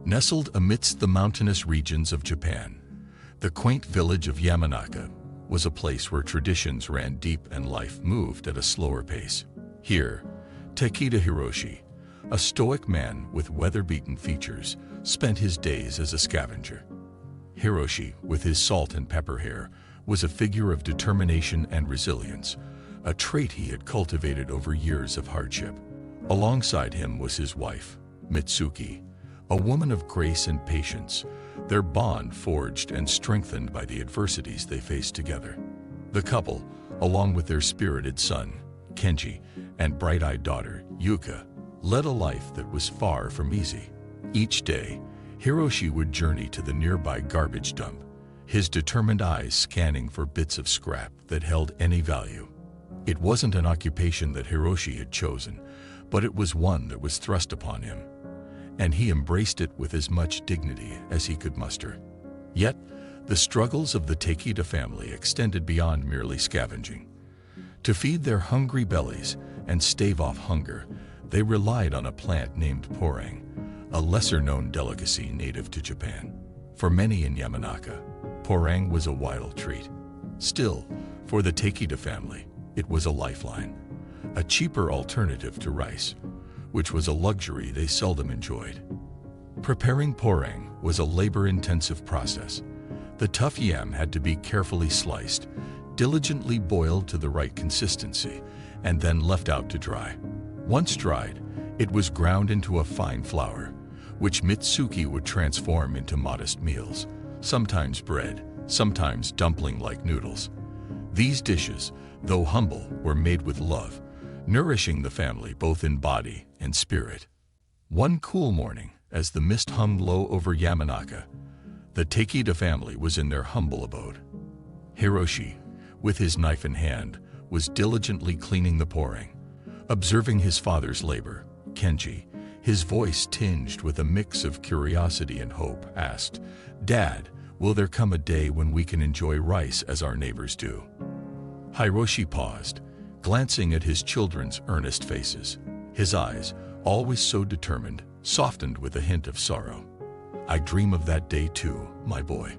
Nestled amidst the mountainous regions of Japan, the quaint village of Yamanaka was a place where traditions ran deep and life moved at a slower pace. Here, Takeda Hiroshi, a stoic man with weather-beaten features, spent his days as a scavenger. Hiroshi, with his salt and pepper hair, was a figure of determination and resilience, a trait he had cultivated over years of hardship. Alongside him was his wife, Mizuki, a woman of grace and patience, their bond forged and strengthened by the adversities they faced together. The couple, along with their spirited son, Kenji, and bright-eyed daughter, Yuka, led a life that was far from easy. Each day, Hiroshi would journey to the nearby garbage dump, his determined eyes scanning for bits of scrap that held any value. It wasn't an occupation that Hiroshi had chosen, but it was one that was thrust upon him, and he embraced it with as much dignity as he could muster. Yet, the struggles of the Takeda family extended beyond merely scavenging. To feed their hungry bellies and stave off hunger, they relied on a plant named porang, a lesser-known delicacy native to Japan. For many in Yamanaka, porang was a wild treat. Still, for the Takeda family, it was a lifeline, a cheaper alternative to rice, which was a luxury they seldom enjoyed. Preparing porang was a labor-intensive process. The tough yam had to be carefully sliced, diligently boiled to the right consistency, and then left out to dry. Once dried, it was ground into a fine flour, which Mizuki would transform into modest meals, sometimes bread, sometimes dumpling-like noodles. These dishes, though humble, were made with love, nourishing the family both in body and spirit. One cool morning, as the mist hung low over Yamanaka, the Takeda family was in their humble abode. Hiroshi, with his knife in hand, was diligently cleaning the porang. Observing his father's labor, Kenji, his voice tinged with a mix of curiosity and hope, asked, "Dad, will there come a day when we can enjoy rice as our neighbors do?" Hiroshi paused, glancing at his children's earnest faces. His eyes, always so determined, softened with a hint of sorrow. "I dream of that day too, my boy.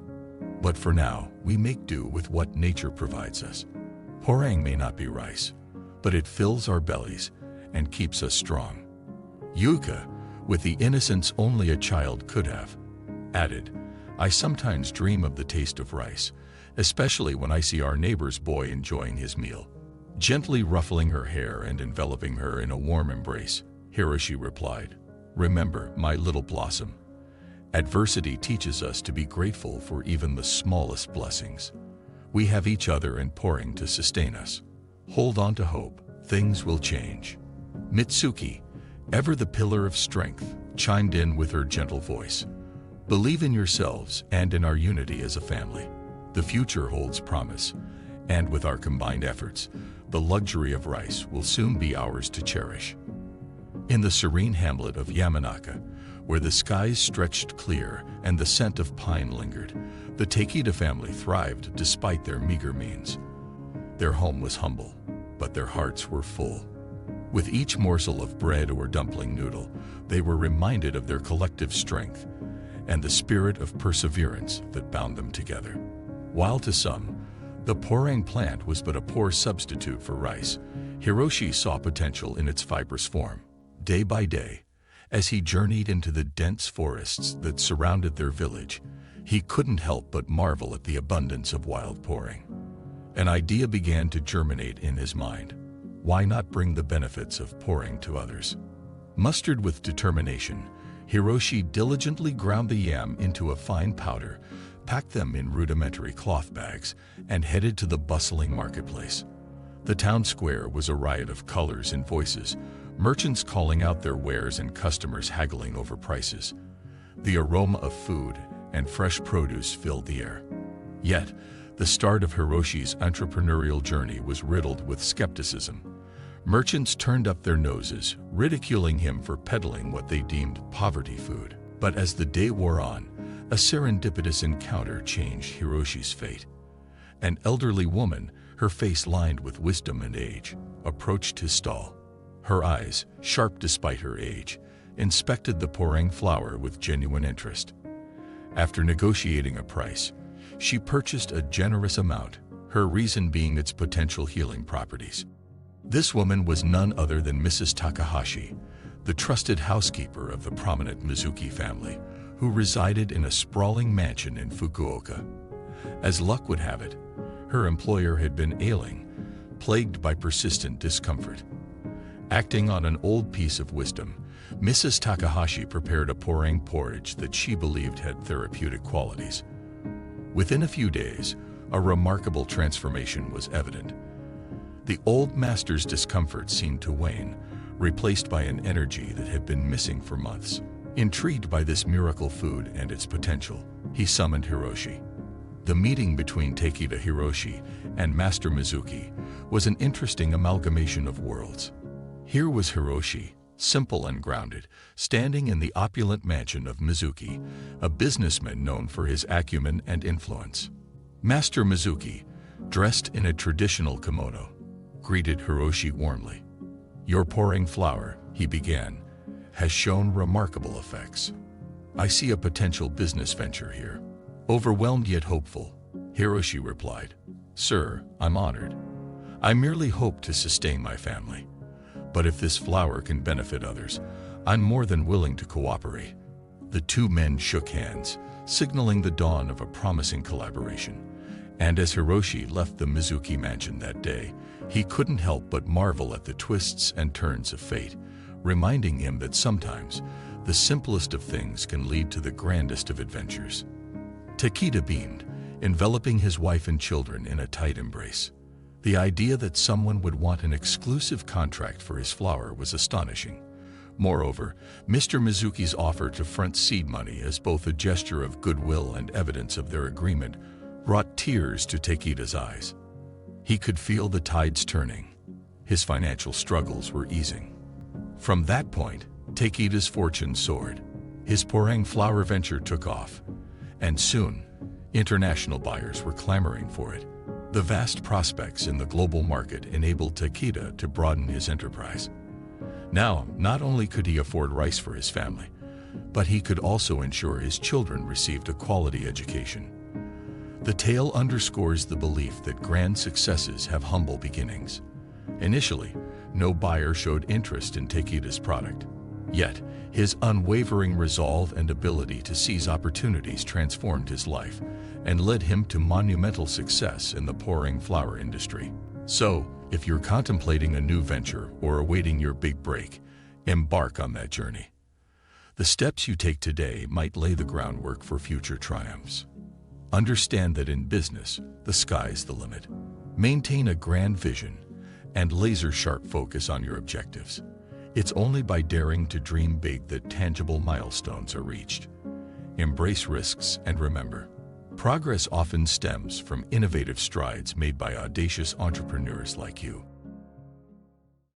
But for now, we make do with what nature provides us. Porang may not be rice, but it fills our bellies and keeps us strong." Yuka, with the innocence only a child could have, added, "I sometimes dream of the taste of rice, especially when I see our neighbor's boy enjoying his meal." Gently ruffling her hair and enveloping her in a warm embrace, Hiroshi replied, "Remember, my little blossom, adversity teaches us to be grateful for even the smallest blessings. We have each other and porang to sustain us. Hold on to hope, things will change." Mizuki, ever the pillar of strength, chimed in with her gentle voice. "Believe in yourselves and in our unity as a family. The future holds promise, and with our combined efforts, the luxury of rice will soon be ours to cherish." In the serene hamlet of Yamanaka, where the skies stretched clear and the scent of pine lingered, the Takeda family thrived despite their meager means. Their home was humble, but their hearts were full. With each morsel of bread or dumpling noodle, they were reminded of their collective strength and the spirit of perseverance that bound them together. While to some, the porang plant was but a poor substitute for rice, Hiroshi saw potential in its fibrous form. Day by day, as he journeyed into the dense forests that surrounded their village, he couldn't help but marvel at the abundance of wild porang. An idea began to germinate in his mind. Why not bring the benefits of porang to others? Mustered with determination, Hiroshi diligently ground the yam into a fine powder, packed them in rudimentary cloth bags, and headed to the bustling marketplace. The town square was a riot of colors and voices, merchants calling out their wares and customers haggling over prices. The aroma of food and fresh produce filled the air. Yet, the start of Hiroshi's entrepreneurial journey was riddled with skepticism. Merchants turned up their noses, ridiculing him for peddling what they deemed poverty food. But as the day wore on, a serendipitous encounter changed Hiroshi's fate. An elderly woman, her face lined with wisdom and age, approached his stall. Her eyes, sharp despite her age, inspected the porang flower with genuine interest. After negotiating a price, she purchased a generous amount, her reason being its potential healing properties. This woman was none other than Mrs. Takahashi, the trusted housekeeper of the prominent Mizuki family, who resided in a sprawling mansion in Fukuoka. As luck would have it, her employer had been ailing, plagued by persistent discomfort. Acting on an old piece of wisdom, Mrs. Takahashi prepared a porang porridge that she believed had therapeutic qualities. Within a few days, a remarkable transformation was evident. The old master's discomfort seemed to wane, replaced by an energy that had been missing for months. Intrigued by this miracle food and its potential, he summoned Hiroshi. The meeting between Takeda Hiroshi and Master Mizuki was an interesting amalgamation of worlds. Here was Hiroshi, simple and grounded, standing in the opulent mansion of Mizuki, a businessman known for his acumen and influence. Master Mizuki, dressed in a traditional kimono, greeted Hiroshi warmly. "Your porang flower," he began, "has shown remarkable effects. I see a potential business venture here." Overwhelmed yet hopeful, Hiroshi replied, "Sir, I'm honored. I merely hope to sustain my family. But if this flower can benefit others, I'm more than willing to cooperate." The two men shook hands, signaling the dawn of a promising collaboration. And as Hiroshi left the Mizuki mansion that day, he couldn't help but marvel at the twists and turns of fate, reminding him that sometimes the simplest of things can lead to the grandest of adventures. Takeda beamed, enveloping his wife and children in a tight embrace. The idea that someone would want an exclusive contract for his flower was astonishing. Moreover, Mr. Mizuki's offer to front seed money as both a gesture of goodwill and evidence of their agreement brought tears to Takeda's eyes. He could feel the tides turning. His financial struggles were easing. From that point, Takeda's fortune soared. His porang flower venture took off, and soon, international buyers were clamoring for it. The vast prospects in the global market enabled Takeda to broaden his enterprise. Now, not only could he afford rice for his family, but he could also ensure his children received a quality education. The tale underscores the belief that grand successes have humble beginnings. Initially, no buyer showed interest in Takeda's product. Yet, his unwavering resolve and ability to seize opportunities transformed his life and led him to monumental success in the porang flower industry. So, if you're contemplating a new venture or awaiting your big break, embark on that journey. The steps you take today might lay the groundwork for future triumphs. Understand that in business, the sky's the limit. Maintain a grand vision and laser-sharp focus on your objectives. It's only by daring to dream big that tangible milestones are reached. Embrace risks and remember, progress often stems from innovative strides made by audacious entrepreneurs like you.